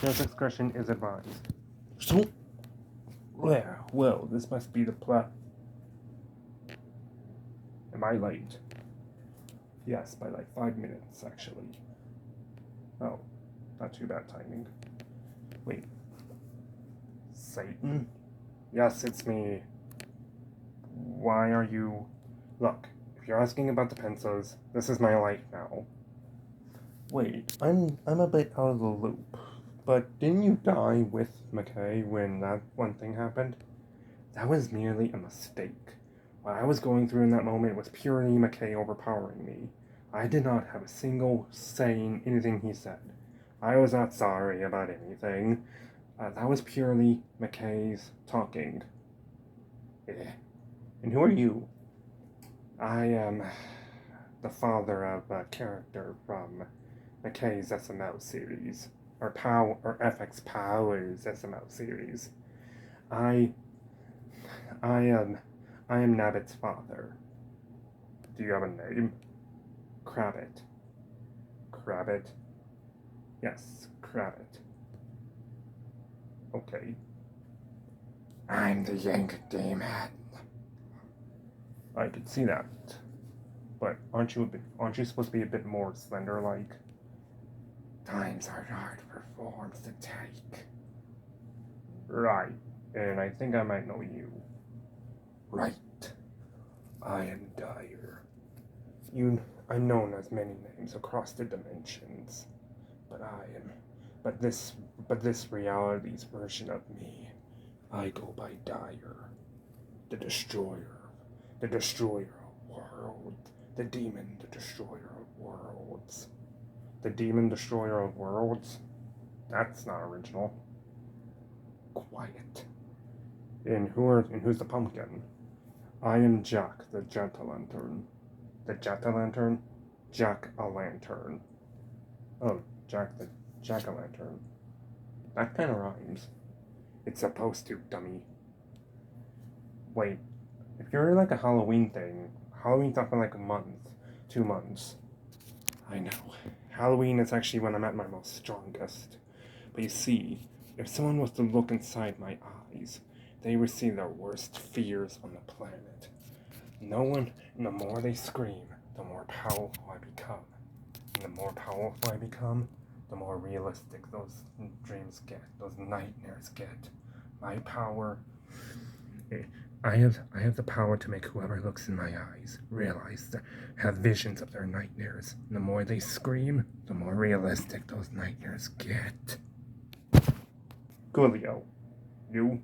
Your discretion is advised. So, well, this must be the plot. Am I late? Yes, by like 5 minutes, actually. Oh, not too bad timing. Wait. Satan? Yes, it's me. Why are you... Look, if you're asking about the pencils, this is my life now. Wait, I'm a bit out of the loop. But didn't you die with McKay when that one thing happened? That was merely a mistake. What I was going through in that moment was purely McKay overpowering me. I did not have a single say in anything he said. I was not sorry about anything. That was purely McKay's talking. And who are you? I am the father of a character from McKay's SML series, or FX Powers SML series. I am Nabbit's father. Do you have a name? Crabbit. Crabbit? Yes, Crabbit. Okay. I'm the Yank Demon. I could see that. But aren't you supposed to be a bit more slender-like? Times are hard for forms to take. Right. And I think I might know you. Right. I am Dire. I'm known as many names across the dimensions. But this reality's version of me, I go by Dire. The Destroyer of worlds. The Demon, the Destroyer of worlds. The Demon Destroyer of worlds? That's not original. Quiet. And who's the pumpkin? I am Jack, the Jack-o'-lantern. The Jack-o'-lantern? Jack-o'-lantern. Oh, Jack the Jack-o'-lantern. That kind of rhymes. It's supposed to, dummy. Wait, if you're like a Halloween thing, Halloween's not for like a month, 2 months. I know. Halloween is actually when I'm at my most strongest. But you see, if someone was to look inside my eyes, they would see their worst fears on the planet. And the more they scream, the more powerful I become. And the more powerful I become, the more realistic those dreams get, those nightmares get. My power... I have the power to make whoever looks in my eyes realize have visions of their nightmares. And the more they scream, the more realistic those nightmares get. Coolio. You?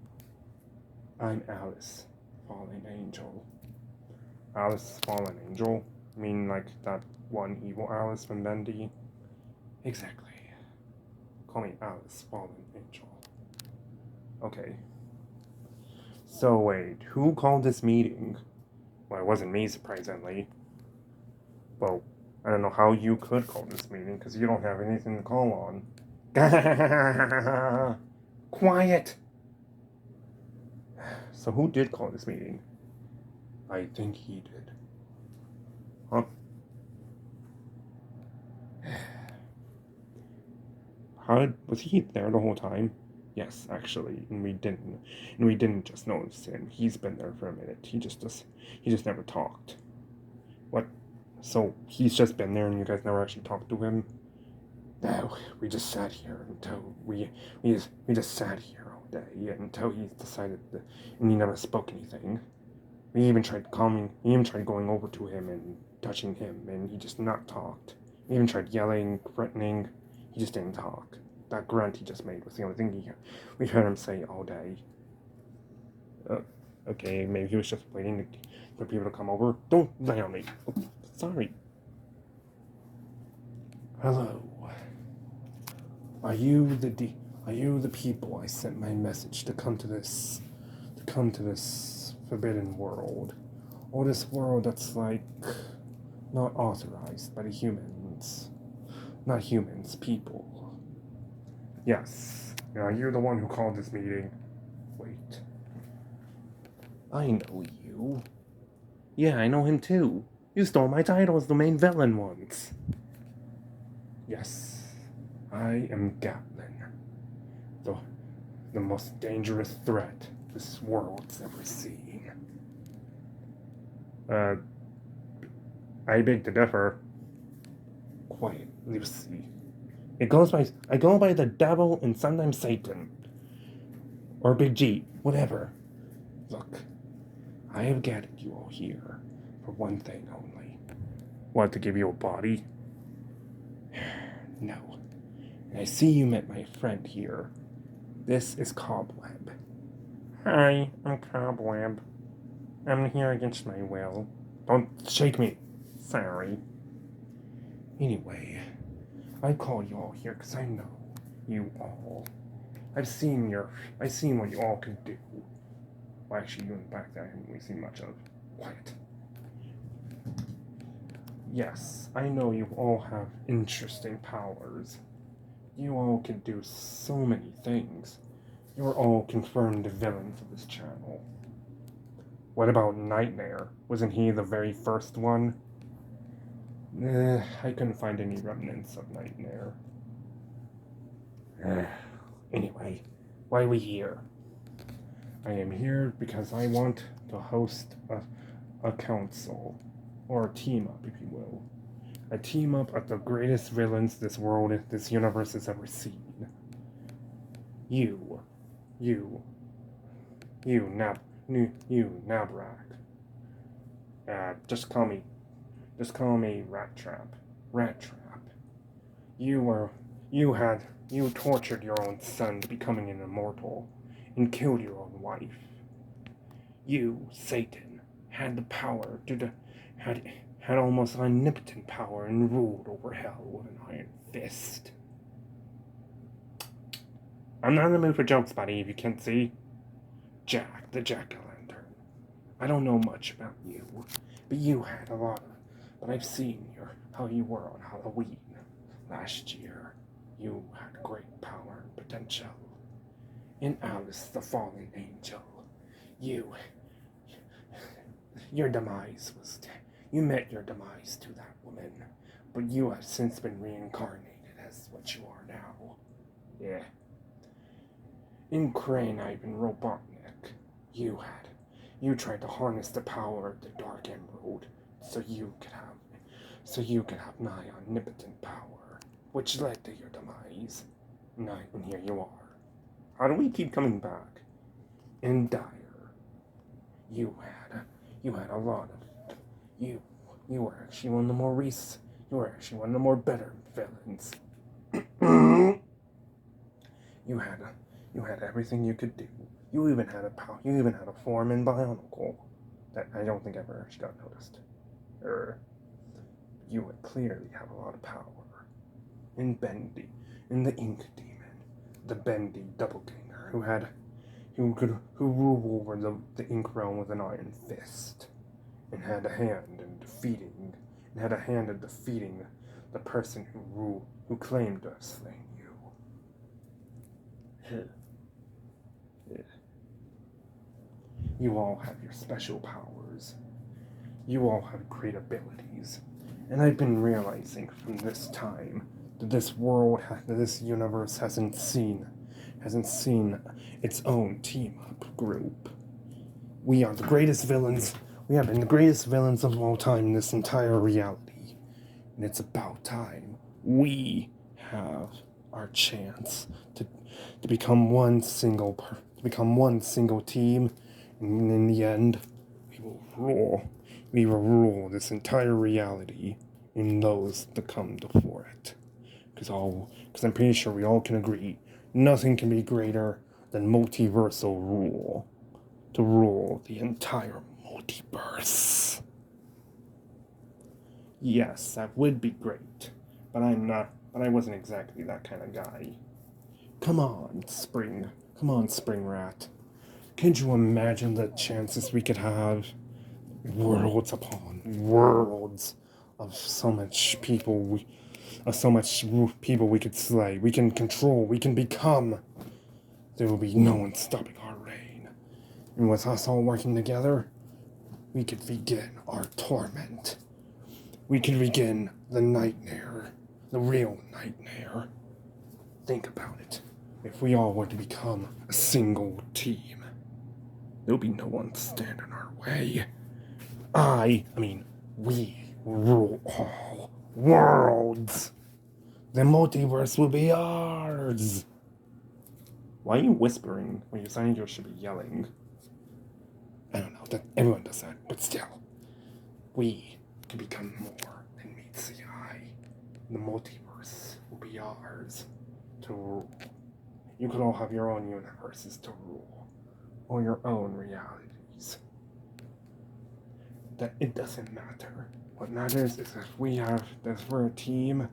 I'm Alice, Fallen Angel. Alice, Fallen Angel? I mean like that one evil Alice from Bendy? Exactly. Call me Alice, Fallen Angel. Okay. So wait, who called this meeting? Well, it wasn't me, surprisingly. Well, I don't know how you could call this meeting, because you don't have anything to call on. Quiet! So who did call this meeting? I think he did. Huh? Was he there the whole time? Yes, actually, and we didn't just notice him. He's been there for a minute. He just never talked. What? So he's just been there, and you guys never actually talked to him? No, we just sat here until we just sat here all day until he decided that, and he never spoke anything. We even tried going over to him and touching him, and he just not talked. We even tried yelling, threatening. He just didn't talk. That grunt he just made was the only thing we heard him say all day. Okay, maybe he was just waiting for people to come over. Don't lay on me. Oh, sorry. Hello. Are you the people I sent my message to come to this forbidden world? Or this world that's like not authorized by the humans. Not humans, people. Yes. Are you the one who called this meeting? Wait. I know you. Yeah, I know him too. You stole my title as the main villain once. Yes. I am Gatlin. The, the most dangerous threat this world's ever seen. I beg to differ. Quiet, Lucy. I go by the devil and sometimes Satan. Or Big G, whatever. Look, I have gathered you all here for one thing only. Want to give you a body? No. I see you met my friend here. This is Cobweb. Hi, I'm Cobweb. I'm here against my will. Don't shake me. Sorry. Anyway, I call you all here because I know you all. I've seen what you all can do. Well, actually, you in the back there, I haven't really seen much of. Quiet. Yes, I know you all have interesting powers. You all can do so many things. You're all confirmed villains of this channel. What about Nightmare? Wasn't he the very first one? I couldn't find any remnants of Nightmare. Anyway, why are we here? I am here because I want to host a council, or a team-up, if you will. A team-up of the greatest villains this universe has ever seen. You, Nabrak. Just call me Rat Trap. Rat Trap. You tortured your own son to becoming an immortal, and killed your own wife. You, Satan, had the power had almost omnipotent power and ruled over hell with an iron fist. I'm not in the mood for jokes, buddy, if you can't see. Jack, the Jack-o'-lantern. I don't know much about you, but I've seen how you were on Halloween last year. You had great power and potential. In Alice, the fallen angel, you met your demise to that woman, but you have since been reincarnated as what you are now. Yeah. In Crane, Ivan Robotnik, you tried to harness the power of the Dark Emerald so you could have nigh omnipotent power, which led to your demise. And here you are. How do we keep coming back? In Dire, you had a lot of you were actually one of the more better villains. You had everything you could do. You even had a form in Bionicle that I don't think ever actually got noticed. You would clearly have a lot of power. In Bendy, in the Ink Demon, the Bendy Doppelganger, who ruled over the Ink Realm with an iron fist, and had a hand in defeating the person who claimed to have slain you. You all have your special powers. You all have great abilities. And I've been realizing from this time that this universe hasn't seen its own team-up group. We are the greatest villains. We have been the greatest villains of all time in this entire reality. And it's about time we have our chance to become one single team, and in the end, we will rule this entire reality and those that come before it. Because I'm pretty sure we all can agree, nothing can be greater than multiversal rule, to rule the entire multiverse. Yes, that would be great, but I wasn't exactly that kind of guy. Come on, Spring Rat. Can't you imagine the chances we could have? Worlds upon worlds of so much people we could slay, we can control, we can become. There will be no one stopping our reign. And with us all working together, we could begin our torment. We can begin the nightmare, the real nightmare. Think about it. if we all were to become a single team, there'll be no one to stand in our way. We rule all worlds. The multiverse will be ours. Why are you whispering when you're saying you should be yelling? I don't know, everyone does that, but still. We can become more than meets the eye. The multiverse will be ours to rule. You could all have your own universes to rule, or your own realities. That it doesn't matter. What matters is if we're a team,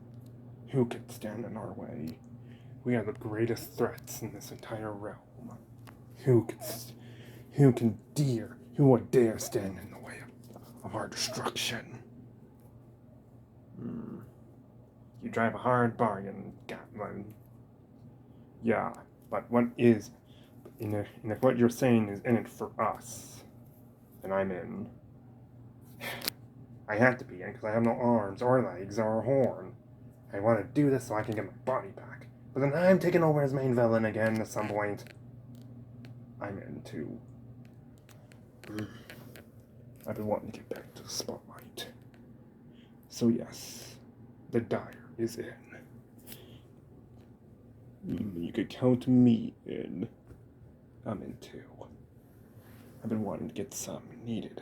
who can stand in our way? We are the greatest threats in this entire realm. Who would dare stand in the way of our destruction? You drive a hard bargain, Gatlin. Yeah, but what is, and if what you're saying is in it for us, then I'm in. I have to be in because I have no arms or legs or a horn. I want to do this so I can get my body back. But then I'm taking over as main villain again at some point. I'm in too. I've been wanting to get back to the spotlight. So yes, the Dire is in. You could count me in. I'm in too. I've been wanting to get some needed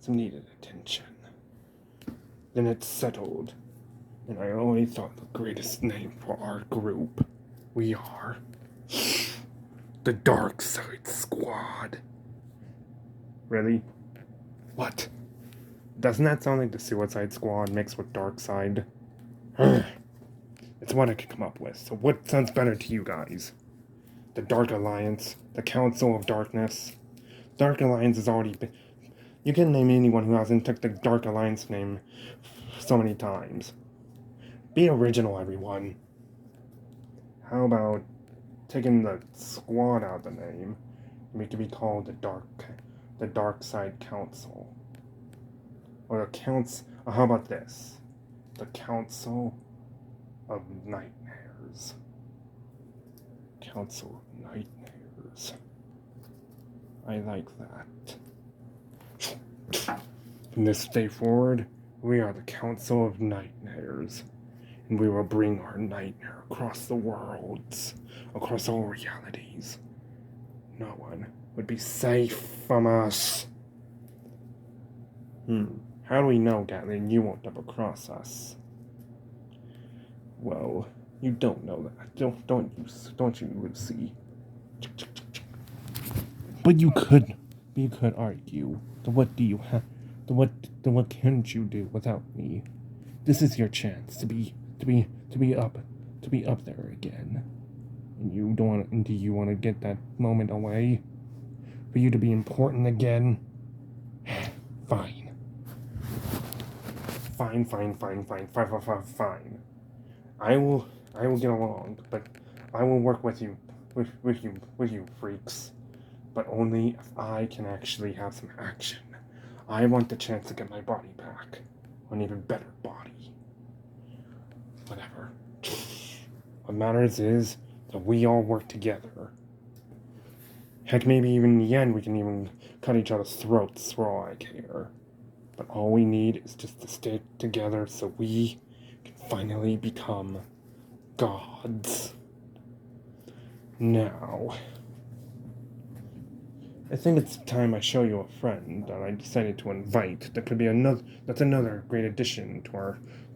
attention. Then it's settled, and I only thought the greatest name for our group. We are the Dark Side Squad. Really? What? Doesn't that sound like the Suicide Squad mixed with Dark Side? It's what I could come up with. So what sounds better to you guys? The Dark Alliance? The Council of Darkness? Dark Alliance has already been... You can name anyone who hasn't took the Dark Alliance name so many times. Be original, everyone. How about taking the squad out of the name and make it be called the Dark Side Council? Or how about this? The Council of Nightmares. Council of Nightmares. I like that. From this day forward, we are the Council of Nightmares, and we will bring our nightmare across the worlds, across all realities. No one would be safe from us. How do we know, Gatlin, you won't double cross us? Well, you don't know that. Don't you, Lucy? But you could argue. What do you have? What can't you do without me? This is your chance to be up there again. And do you want to get that moment away? For you to be important again? Fine. Fine. I will get along, but I will work with you freaks. But only if I can actually have some action. I want the chance to get my body back. An even better body. Whatever. What matters is that we all work together. Heck, maybe even in the end we can even cut each other's throats for all I care. But all we need is just to stick together so we can finally become gods. Now, I think it's time I show you a friend that I decided to invite. That's another great addition to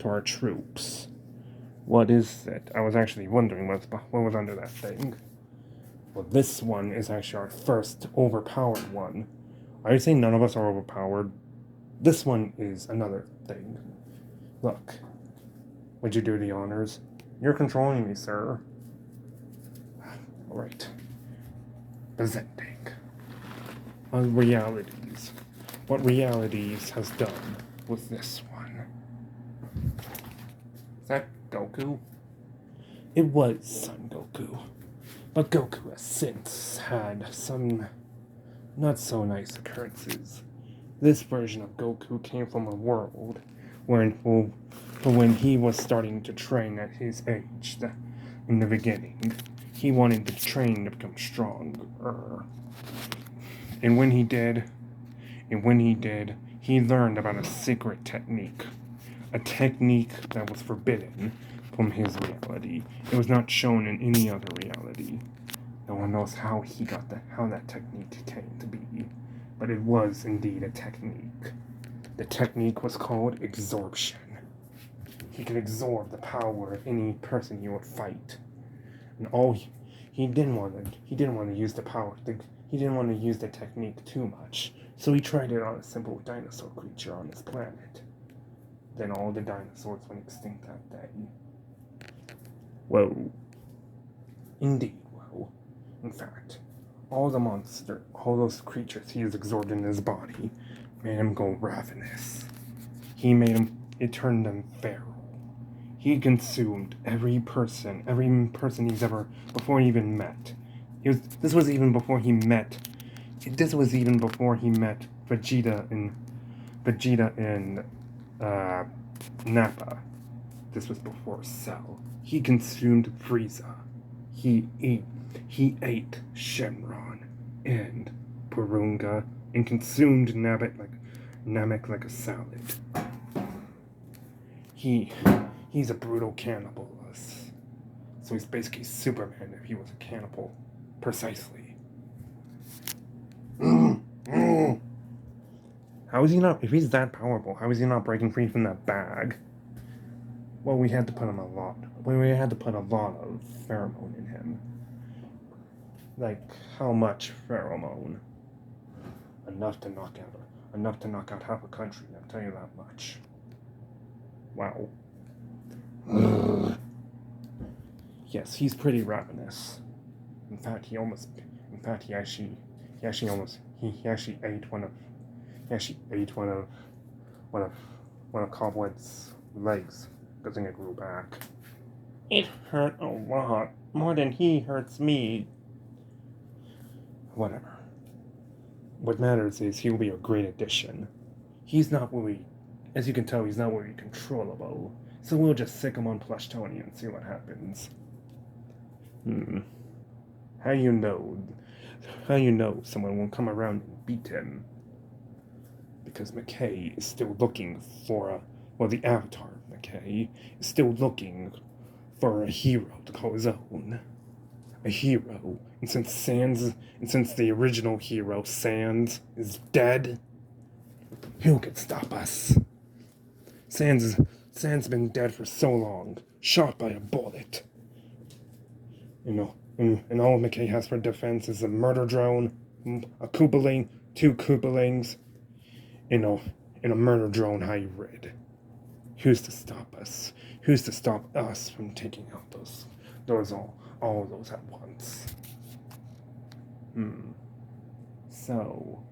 our troops. What is it? I was actually wondering what was under that thing. Well, this one is actually our first overpowered one. Are you saying none of us are overpowered? This one is another thing. Look. Would you do the honors? You're controlling me, sir. Alright. Presenting. On realities. What realities has done with this one? Is that Goku? It was Son Goku. But Goku has since had some not so nice occurrences. This version of Goku came from a world when he was starting to train at his age in the beginning. He wanted the train to become stronger. And when he did, he learned about a secret technique. A technique that was forbidden from his reality. It was not shown in any other reality. No one knows how that technique came to be. But it was indeed a technique. The technique was called absorption. He could absorb the power of any person he would fight. And he didn't want to use the power. He didn't want to use the technique too much. So he tried it on a simple dinosaur creature on his planet. Then all the dinosaurs went extinct that day. Whoa. Indeed, whoa. In fact, all those creatures he has absorbed in his body, made him go ravenous. It turned him feral. He consumed every person he's ever, before he even met. This was even before he met Vegeta in Nappa. This was before Cell. He consumed Frieza. He ate Shenron and Porunga and consumed Namek like a salad. He's a brutal cannibalist. So he's basically Superman if he was a cannibal. Precisely. How is he not, if he's that powerful, how is he not breaking free from that bag? Well, we had to put a lot of pheromone in him. Like, how much pheromone? Enough to knock out half a country, I'll tell you that much. Wow. Yes, he's pretty ravenous. In fact, he actually ate one of Cobweb's legs. Good thing it grew back. It hurt a lot, more than he hurts me. Whatever. What matters is he'll be a great addition. As you can tell, he's not very controllable. So we'll just sick him on Plush Tony and see what happens. How you know someone won't come around and beat him? Because McKay is still looking for the avatar of McKay is still looking for a hero to call his own. A hero. And since the original hero, Sans, is dead, who could stop us? Sans been dead for so long, shot by a bullet. And all McKay has for defense is a murder drone, a Koopaling, 2 Koopalings, and a murder drone hybrid. Who's to stop us? Who's to stop us from taking out all those at once? So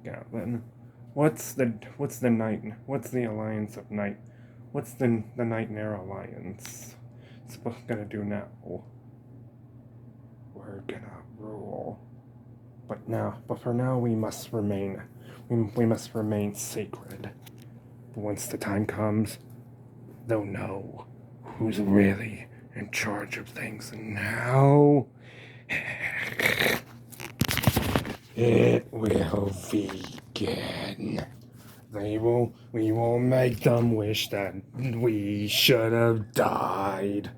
Gatlin, what's the Alliance of Night? What's the Nightmare Alliance gonna do now? We're gonna rule. But for now we must remain sacred. But once the time comes, they'll know who's really in charge of things. And now it will begin. We will make them wish that we should have died.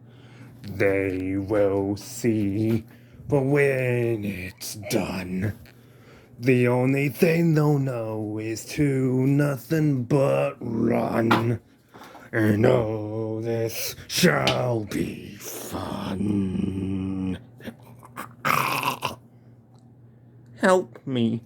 They will see. But when it's done, the only thing they'll know is to nothing but run. And oh, this shall be fun. Help me.